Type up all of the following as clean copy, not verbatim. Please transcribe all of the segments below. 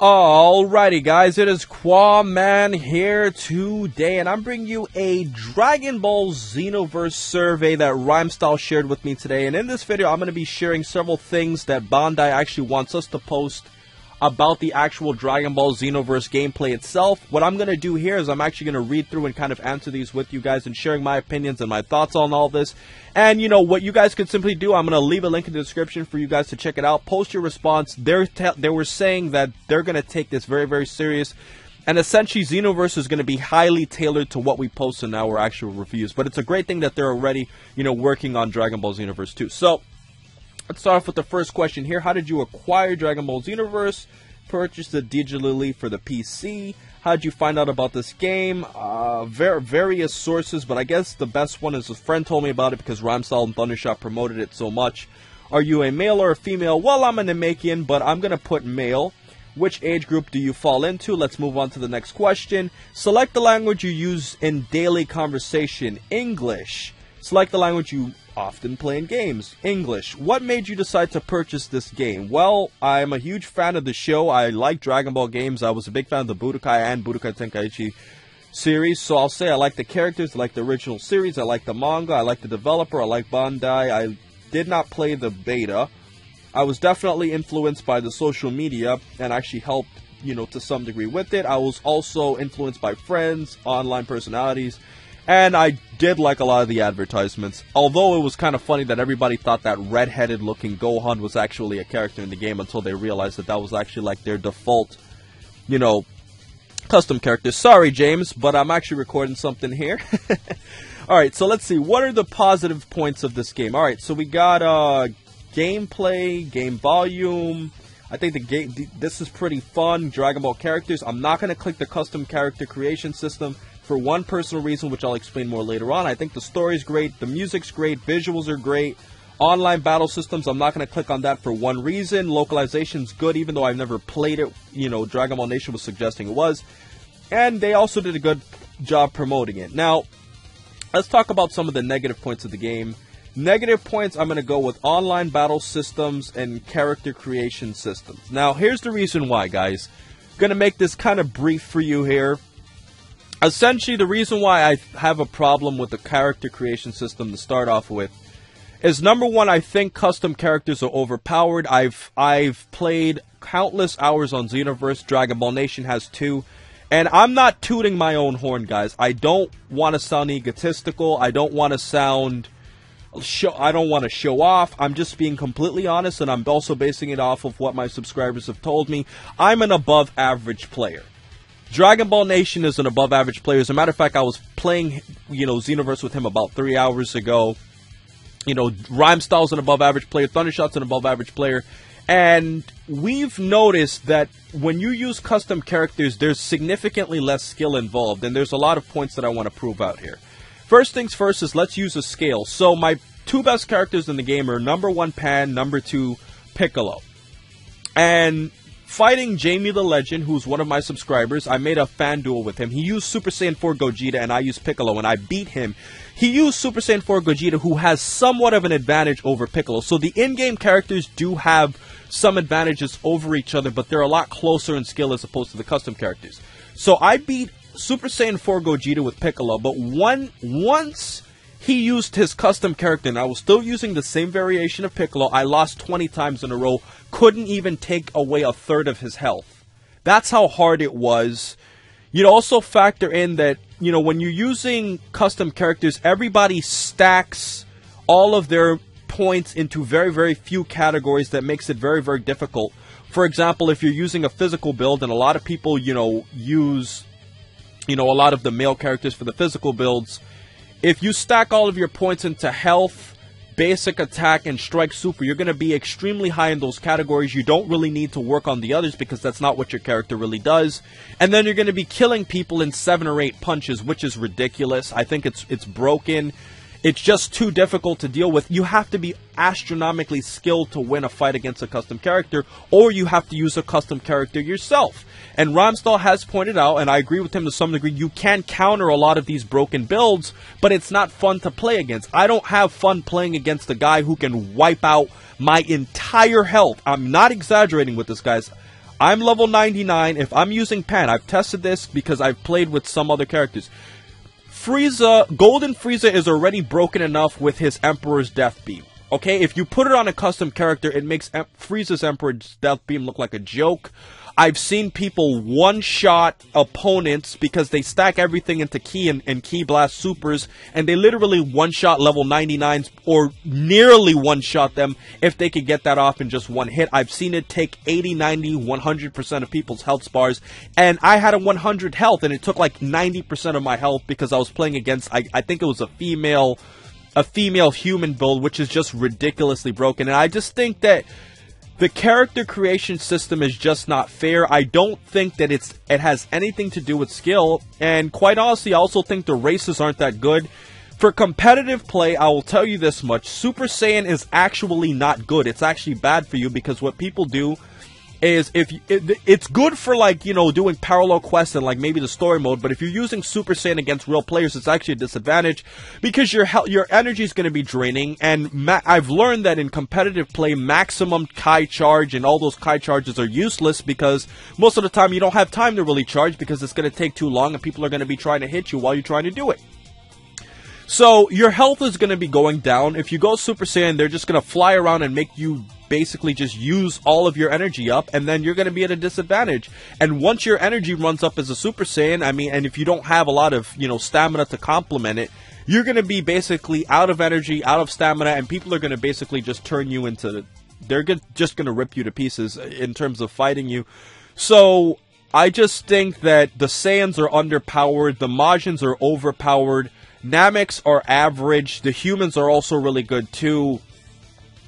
Alrighty guys, it is Qaaman here today, and I'm bringing you a Dragon Ball Xenoverse survey that Rhymestyle shared with me today. And in this video, I'm going to be sharing several things that Bandai actually wants us to post about the actual Dragon Ball Xenoverse gameplay itself. What I'm going to do here is I'm actually going to read through and kind of answer these with you guys and sharing my opinions and my thoughts on all this. And, you know, what you guys could simply do, I'm going to leave a link in the description for you guys to check it out. Post your response. They were saying that they're going to take this very, very serious. And essentially, Xenoverse is going to be highly tailored to what we post in our actual reviews. But it's a great thing that they're already, you know, working on Dragon Ball Xenoverse 2. So, let's start off with the first question here. How did you acquire Dragon Ball Xenoverse? Purchased it digitally for the PC. How did you find out about this game? Various sources, but I guess the best one is a friend told me about it because Rhymestyle and Thundershot promoted it so much. Are you a male or a female? Well, I'm a Namekian, but I'm going to put male. Which age group do you fall into? Let's move on to the next question. Select the language you use in daily conversation. English. Select the language you often play in games. English. What made you decide to purchase this game? Well, I'm a huge fan of the show. I like Dragon Ball games. I was a big fan of the Budokai and Budokai Tenkaichi series. So I'll say I like the characters, I like the original series, I like the manga, I like the developer, I like Bandai. I did not play the beta. I was definitely influenced by the social media and actually helped, you know, to some degree with it. I was also influenced by friends, online personalities, and I did like a lot of the advertisements. Although it was kind of funny that everybody thought that red-headed looking Gohan was actually a character in the game until they realized that that was actually like their default, you know, custom character. Sorry, James, but I'm actually recording something here. Alright, so let's see. What are the positive points of this game? Alright, so we got gameplay, game volume. I think this is pretty fun. Dragon Ball characters. I'm not going to click the custom character creation system for one personal reason, which I'll explain more later on. I think the story's great, the music's great, visuals are great. Online battle systems, I'm not going to click on that for one reason. Localization's good, even though I've never played it. You know, Dragon Ball Nation was suggesting it was. And they also did a good job promoting it. Now, let's talk about some of the negative points of the game. Negative points, I'm going to go with online battle systems and character creation systems. Now, here's the reason why, guys. I'm going to make this kind of brief for you here. Essentially, the reason why I have a problem with the character creation system to start off with is, number one, I think custom characters are overpowered. I've played countless hours on Xenoverse. Dragon Ball Nation has too. And I'm not tooting my own horn, guys. I don't want to sound egotistical. I don't want to sound... I don't want to show off. I'm just being completely honest, and I'm also basing it off of what my subscribers have told me. I'm an above-average player. Dragon Ball Nation is an above-average player. As a matter of fact, I was playing, you know, Xenoverse with him about 3 hours ago. You know, Rhymestyle's an above-average player. Thundershot's an above-average player. And we've noticed that when you use custom characters, there's significantly less skill involved. And there's a lot of points that I want to prove out here. First things first is let's use a scale. So my two best characters in the game are number 1 Pan, number 2 Piccolo. And fighting Jamie the Legend, who's one of my subscribers, I made a fan duel with him. He used Super Saiyan 4 Gogeta and I used Piccolo, and I beat him. He used Super Saiyan 4 Gogeta, who has somewhat of an advantage over Piccolo. So the in-game characters do have some advantages over each other, but they're a lot closer in skill as opposed to the custom characters. So I beat Super Saiyan 4 Gogeta with Piccolo, but once he used his custom character and I was still using the same variation of Piccolo, I lost 20 times in a row, couldn't even take away a third of his health. That's how hard it was. You'd also factor in that, you know, when you're using custom characters, everybody stacks all of their points into very, very few categories. That makes it very, very difficult. For example, if you're using a physical build, and a lot of people, you know, use... you know, a lot of the male characters for the physical builds. If you stack all of your points into health, basic attack, and strike super, you're going to be extremely high in those categories. You don't really need to work on the others because that's not what your character really does. And then you're going to be killing people in 7 or 8 punches, which is ridiculous. I think it's broken. It's just too difficult to deal with. You have to be astronomically skilled to win a fight against a custom character, or you have to use a custom character yourself. And Rhymestyle has pointed out, and I agree with him to some degree, you can counter a lot of these broken builds, but it's not fun to play against. I don't have fun playing against a guy who can wipe out my entire health. I'm not exaggerating with this, guys. I'm level 99. If I'm using Pan, I've tested this because I've played with some other characters. Frieza, Golden Frieza is already broken enough with his Emperor's Death Beam. Okay, if you put it on a custom character, it makes Frieza's Emperor's Death Beam look like a joke. I've seen people one-shot opponents because they stack everything into Ki and Ki Blast Supers, and they literally one-shot level 99s, or nearly one-shot them if they could get that off in just one hit. I've seen it take 80, 90, 100% of people's health bars, and I had a 100 health, and it took like 90% of my health because I was playing against, I think it was a female human build, which is just ridiculously broken. And I just think that the character creation system is just not fair. I don't think that it has anything to do with skill, and quite honestly, I also think the races aren't that good. For competitive play, I will tell you this much: Super Saiyan is actually not good. It's actually bad for you, because what people do is, it's good for, like, you know, doing parallel quests and like maybe the story mode, but if you're using Super Saiyan against real players, it's actually a disadvantage because your energy is going to be draining. And I've learned that in competitive play, maximum Kai charge and all those Kai charges are useless, because most of the time you don't have time to really charge because it's going to take too long and people are going to be trying to hit you while you're trying to do it. So your health is going to be going down. If you go Super Saiyan, they're just going to fly around and make you basically just use all of your energy up, and then you're going to be at a disadvantage. And once your energy runs up as a Super Saiyan, I mean, and if you don't have a lot of, you know, stamina to complement it, you're going to be basically out of energy, out of stamina, and people are going to basically just turn you into, just going to rip you to pieces in terms of fighting you. So I just think that the Saiyans are underpowered, the Majins are overpowered, Nameks are average, the humans are also really good too.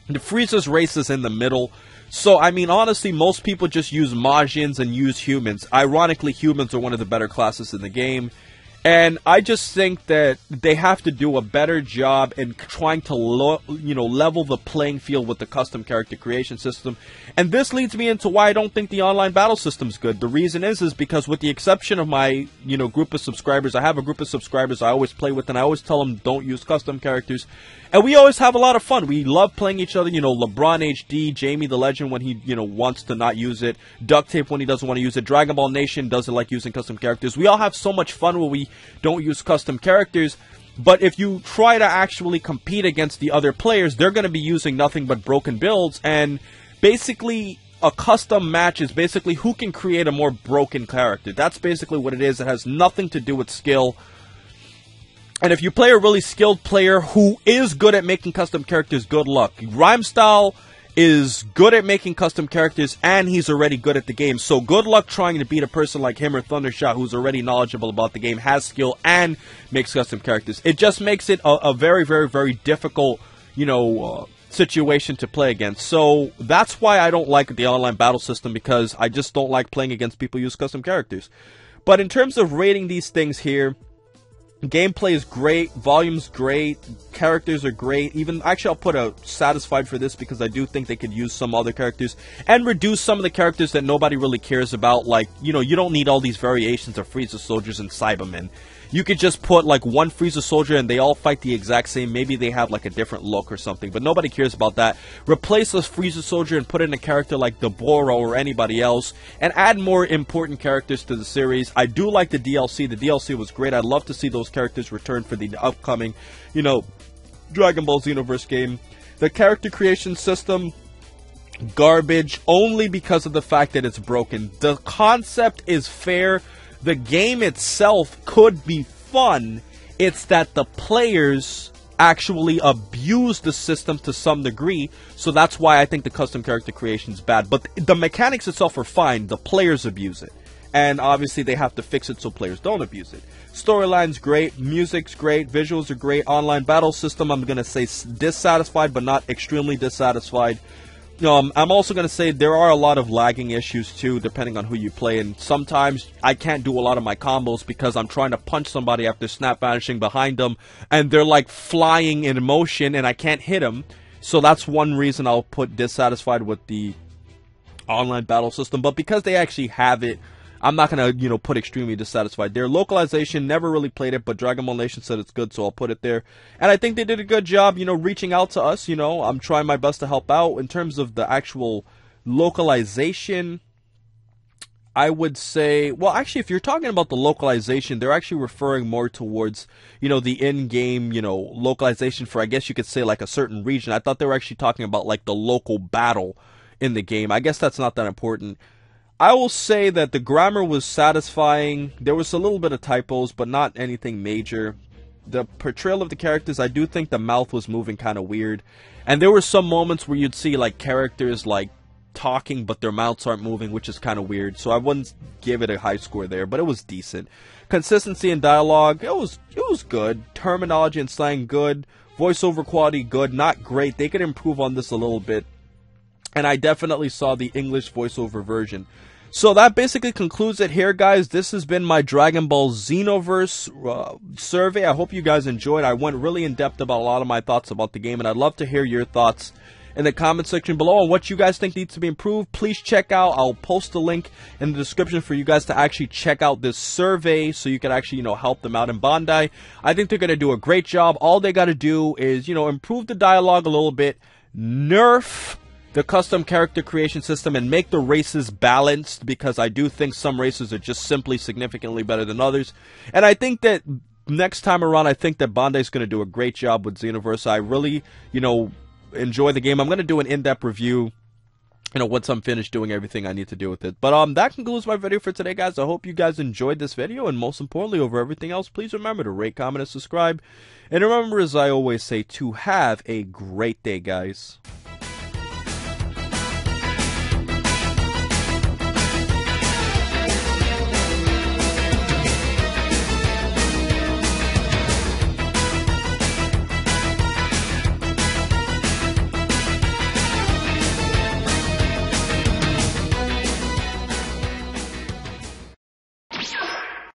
The Frieza's race is in the middle. So, I mean, honestly, most people just use Majins and use humans. Ironically, humans are one of the better classes in the game. And I just think that they have to do a better job in trying to, level the playing field with the custom character creation system. And this leads me into why I don't think the online battle system's good. The reason is because with the exception of my, group of subscribers, I have a group of subscribers I always play with, and I always tell them don't use custom characters. And we always have a lot of fun. We love playing each other. LeBron HD, Jamie the Legend when he, wants to not use it. Duct Tape when he doesn't want to use it. Dragon Ball Nation doesn't like using custom characters. We all have so much fun when we don't use custom characters. But if you try to actually compete against the other players, they're going to be using nothing but broken builds. And basically, a custom match is basically who can create a more broken character. That's basically what it is. It has nothing to do with skill. And if you play a really skilled player who is good at making custom characters, good luck. Rhymestyle is good at making custom characters, and he's already good at the game. So good luck trying to beat a person like him or Thundershot, who's already knowledgeable about the game, has skill, and makes custom characters. It just makes it a very, very, very difficult, situation to play against. So that's why I don't like the online battle system, because I just don't like playing against people who use custom characters. But in terms of rating these things here, gameplay is great, volume's great, characters are great. Even, actually, I'll put a satisfied for this because I do think they could use some other characters and reduce some of the characters that nobody really cares about. Like, you don't need all these variations of Frieza soldiers and Cybermen. You could just put like one Frieza soldier and they all fight the exact same. Maybe they have like a different look or something, but nobody cares about that. Replace this Frieza soldier and put in a character like Deborah or anybody else, and add more important characters to the series. I do like the DLC. The DLC was great. I'd love to see those characters return for the upcoming, Dragon Ball Xenoverse game. The character creation system, garbage, only because of the fact that it's broken. The concept is fair. The game itself could be fun. It's that the players actually abuse the system to some degree, so that's why I think the custom character creation is bad. But the mechanics itself are fine. The players abuse it, and obviously they have to fix it so players don't abuse it. Storyline's great, music's great, visuals are great. Online battle system, I'm gonna say dissatisfied, but not extremely dissatisfied. I'm also going to say there are a lot of lagging issues too, depending on who you play, and sometimes I can't do a lot of my combos because I'm trying to punch somebody after snap vanishing behind them, and they're like flying in motion and I can't hit them. So that's one reason I'll put dissatisfied with the online battle system. But because they actually have it, I'm not going to, put extremely dissatisfied there. Localization, never really played it, but Dragon Ball Nation said it's good, so I'll put it there. And I think they did a good job, reaching out to us, I'm trying my best to help out. In terms of the actual localization, I would say, well, actually, if you're talking about the localization, they're actually referring more towards, the in-game, localization for, I guess you could say, like a certain region. I thought they were actually talking about like the local battle in the game. I guess that's not that important. I will say that the grammar was satisfying. There was a little bit of typos, but not anything major. The portrayal of the characters, I do think the mouth was moving kind of weird. And there were some moments where you'd see like characters like talking but their mouths aren't moving, which is kind of weird, so I wouldn't give it a high score there, but it was decent. Consistency in dialogue, it was good. Terminology and slang, good. Voiceover quality, good. Not great. They could improve on this a little bit, and I definitely saw the English voiceover version. So that basically concludes it here, guys. This has been my Dragon Ball Xenoverse survey. I hope you guys enjoyed. I went really in depth about a lot of my thoughts about the game, and I'd love to hear your thoughts in the comment section below on what you guys think needs to be improved. Please check out, I'll post a link in the description for you guys to actually check out this survey so you can actually, help them out in Bandai. I think they're going to do a great job. All they got to do is, improve the dialogue a little bit, nerf the custom character creation system, and make the races balanced, because I do think some races are just simply significantly better than others. And I think that next time around, I think that Bandai's going to do a great job with Xenoverse. I really, enjoy the game. I'm going to do an in-depth review, once I'm finished doing everything I need to do with it. But that concludes my video for today, guys. I hope you guys enjoyed this video, and most importantly, over everything else, please remember to rate, comment, and subscribe. And remember, as I always say, to have a great day, guys.